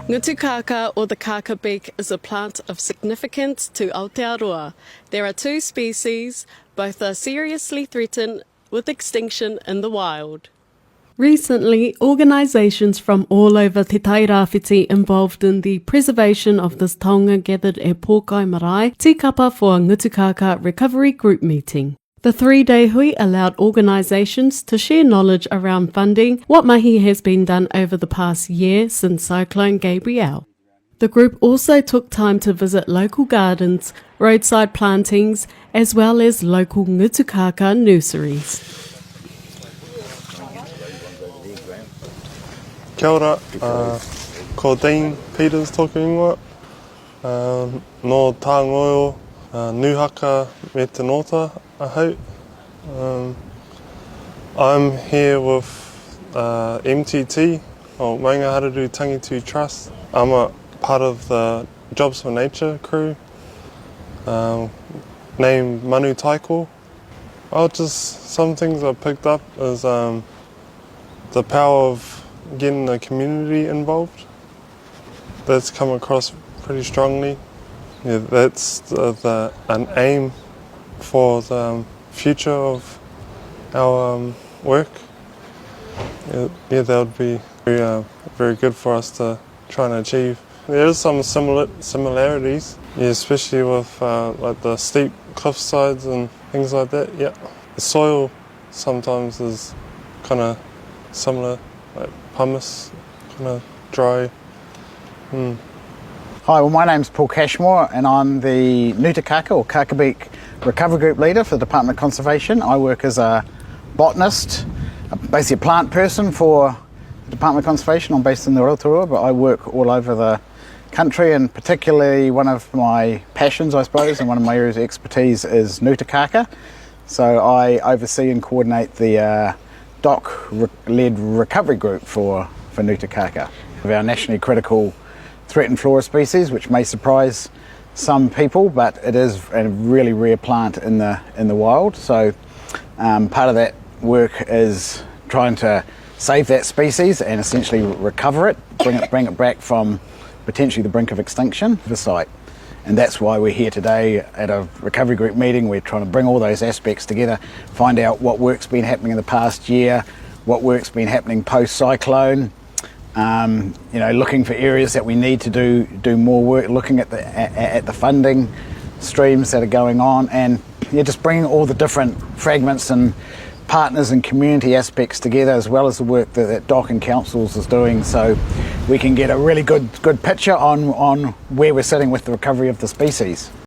Ngutukaka, or the Kākābeak, is a plant of significance to Aotearoa. There are two species, both are seriously threatened with extinction in the wild. Recently, organisations from all over Te Tairawhiti involved in the preservation of this taonga gathered at Pokai Marae, Tikapa for a Ngutukaka recovery group meeting. The 3-day hui allowed organisations to share knowledge around funding what mahi has been done over the past year since Cyclone Gabrielle. The group also took time to visit local gardens, roadside plantings, as well as local Ngutukaka nurseries. Kia ora, ko Dean Peters toku ingoa, no tā ngoio, Ngutukaka me te nota ahau. I'm here with MTT, or Maungahararu Tangitu Trust. I'm a part of the Jobs for Nature crew, named Manu Taiko. Some things I picked up is the power of getting the community involved. That's come across pretty strongly. Yeah, that's an aim for the future of our work. Yeah, that would be very good for us to try and achieve. There is some similarities, yeah, especially with like the steep cliff sides and things like that. Yeah, the soil sometimes is kind of similar, like pumice, kind of dry. Hi, well my name's Paul Cashmore and I'm the Ngutukaka or Kākābeak Recovery Group Leader for the Department of Conservation. I work as a botanist, basically a plant person for the Department of Conservation. I'm based in the Rotorua, but I work all over the country, and particularly one of my passions, I suppose, and one of my areas of expertise is Ngutukaka. So I oversee and coordinate the DOC-led recovery group for Ngutukaka. Of our nationally critical threatened flora species, which may surprise some people, but it is a really rare plant in the wild. So part of that work is trying to save that species and essentially recover it, bring it back from potentially the brink of extinction to the site. And that's why we're here today at a recovery group meeting. We're trying to bring all those aspects together, find out what work's been happening in the past year, what work's been happening post-cyclone, looking for areas that we need to do more work, looking at the funding streams that are going on, and just bringing all the different fragments and partners and community aspects together, as well as the work that DOC and councils is doing, so we can get a really good picture on where we're sitting with the recovery of the species.